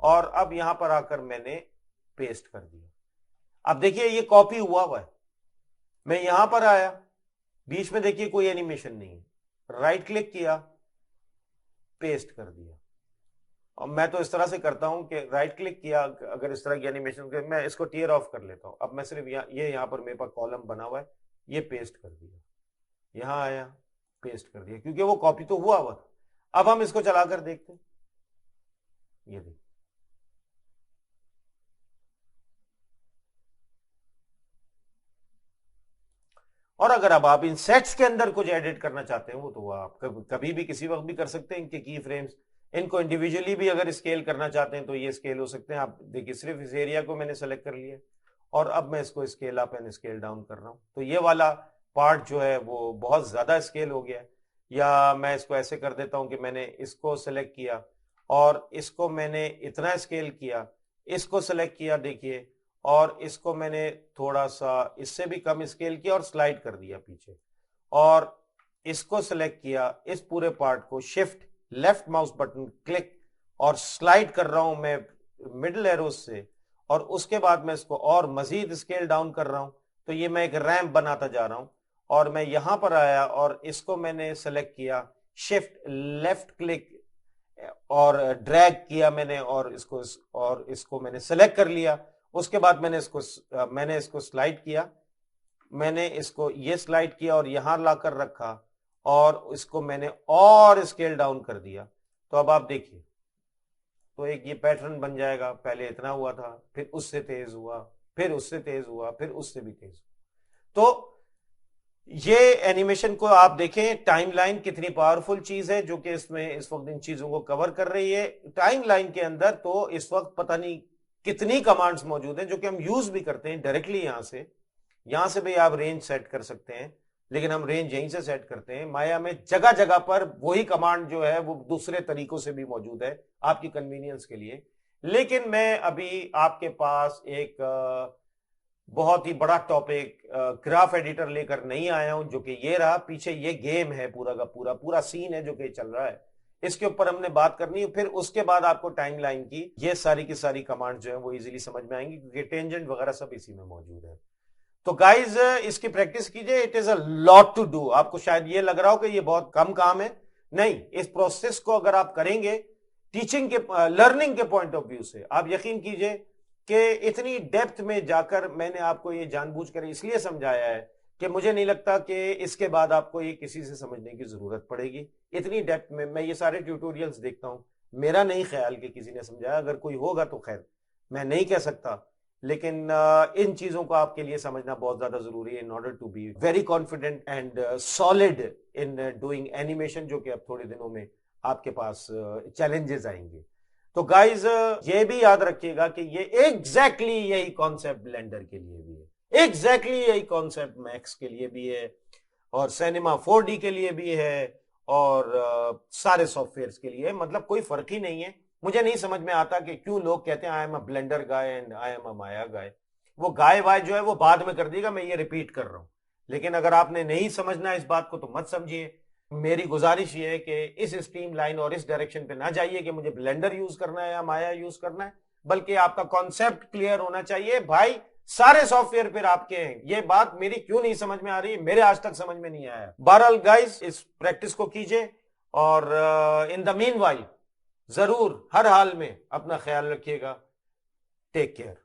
A: और अब यहां पर आकर मैंने पेस्ट कर दिया। अब देखिए ये कॉपी हुआ है। मैं यहां पर आया, बीच में देखिए कोई एनिमेशन नहीं है, राइट क्लिक किया, पेस्ट कर दिया। और मैं तो इस तरह से करता हूं कि राइट क्लिक किया, अगर इस तरह की एनिमेशन मैं इसको टीयर ऑफ कर लेता हूं। अब मैं सिर्फ ये यहां पर मेरे पास कॉलम बना हुआ है, ये पेस्ट कर दिया, यहां आया, पेस्ट कर दिया, क्योंकि वो कॉपी तो हुआ था। अब हम इसको चलाकर देखते हैं, ये देखिए और अगर अब आप इन सेट्स के अंदर कुछ एडिट करना चाहते हो तो आप कभी भी किसी वक्त भी कर सकते हैं। इनके की फ्रेम्स, इनको इंडिविजुअली भी अगर स्केल करना चाहते हैं तो ये स्केल हो सकते हैं। आप देखिए सिर्फ इस एरिया को मैंने सेलेक्ट कर लिया और अब मैं इसको scale up and scale down कर रहा हूं, तो ये वाला पार्ट जो है वो बहुत ज्यादा स्केल हो गया है। या मैं इसको ऐसे कर देता हूं कि मैंने इसको सेलेक्ट किया और इसको मैंने इतना स्केल किया, इसको सेलेक्ट किया देखिए, और इसको मैंने थोड़ा सा इससे भी कम स्केल किया और स्लाइड कर दिया पीछे, और इसको सेलेक्ट किया, इस पूरे पार्ट को shift left mouse button click और स्लाइड कर रहा हूं मैं मिडिल एरो से, और उसके बाद मैं इसको और मजीद स्केल डाउन कर रहा हूं। तो ये मैं एक रैंप बनाता जा रहा हूं, और मैं यहां पर आया और इसको मैंने सेलेक्ट किया, शिफ्ट लेफ्ट क्लिक और ड्रैग किया मैंने, और इसको मैंने सेलेक्ट कर लिया। उसके बाद मैंने इसको स्लाइड किया, मैंने इसको ये स्लाइड किया और यहां लाकर रखा, और इसको मैंने और स्केल डाउन कर दिया। तो अब आप देखिए, तो एक ये पैटर्न बन जाएगा। पहले इतना हुआ था, फिर उससे तेज हुआ, फिर उससे तेज हुआ, फिर उससे भी तेज हुआ। तो ये एनिमेशन को आप देखें, टाइमलाइन कितनी पावरफुल चीज है जो कि इसमें इस वक्त इन चीजों को कवर कर रही है। टाइमलाइन के अंदर तो इस वक्त पता नहीं कितनी कमांड्स मौजूद हैं जो कि हम यूज भी करते हैं डायरेक्टली। यहां से भी आप रेंज सेट कर सकते हैं, लेकिन हम रेंज यहीं से सेट करते हैं। माया में जगह जगह पर वही कमांड जो है वो दूसरे तरीकों से भी मौजूद है आपकी कन्वीनियंस के लिए। लेकिन मैं अभी आपके पास एक बहुत ही बड़ा टॉपिक ग्राफ एडिटर लेकर नहीं आया हूं, जो कि ये रहा पीछे, ये गेम है, पूरा का पूरा पूरा सीन है जो कि चल रहा है, इसके ऊपर हमने बात करनी है। फिर उसके बाद आपको टाइमलाइन की ये सारी की सारी कमांड जो है वो इजीली समझ में आएंगी, क्योंकि टेंजेंट वगैरह सब इसी में मौजूद है। तो गाइज इसकी प्रैक्टिस कीजिए, it is a lot to do. आपको शायद ये लग रहा हो कि ये बहुत कम काम है, नहीं, इस प्रोसेस को अगर आप करेंगे टीचिंग के लर्निंग के पॉइंट ऑफ व्यू से, आप यकीन कीजिए कि इतनी डेप्थ में जाकर मैंने आपको ये जानबूझकर इसलिए समझाया है कि मुझे नहीं लगता कि इसके बाद आपको ये किसी से समझने की जरूरत पड़ेगी। इतनी डेप्थ में मैं ये सारे ट्यूटोरियल्स देखता हूं, मेरा नहीं ख्याल कि किसी ने समझाया। अगर कोई होगा तो खैर, मैं नहीं कह सकता, लेकिन इन चीजों को आपके लिए समझना बहुत ज्यादा जरूरी है in order to be very confident and solid in doing animation, जो कि अब थोड़े दिनों में आपके पास चैलेंजेस आएंगे। तो गाइज ये भी याद रखिएगा कि ये एग्जैक्टली यही कॉन्सेप्ट ब्लेंडर के लिए भी है, एग्जैक्टली यही कॉन्सेप्ट मैक्स के लिए भी है, और सिनेमा 4D के लिए भी है, और सारे सॉफ्टवेयर्स के लिए, मतलब कोई फर्क ही नहीं है। मुझे नहीं समझ में आता कि क्यों लोग कहते हैं I am a Blender guy and I am a Maya guy. वो गाय वाय जो है वो बाद में कर देगा, मैं ये रिपीट कर रहा हूं। लेकिन अगर आपने नहीं समझना इस बात को तो मत समझिए। मेरी गुजारिश ये है कि इस स्ट्रीम लाइन और इस डायरेक्शन पे ना जाइए कि मुझे ब्लेंडर यूज करना है या माया यूज करना है, बल्कि आपका कॉन्सेप्ट क्लियर होना चाहिए। भाई सारे सॉफ्टवेयर फिर आपके हैं, ये बात मेरी क्यों नहीं समझ में आ रही, मेरे आज तक समझ में नहीं आया। बहरहाल गाइस इस प्रैक्टिस को कीजिए, और इन द मीन वाइल जरूर हर हाल में अपना ख्याल रखिएगा। Take care.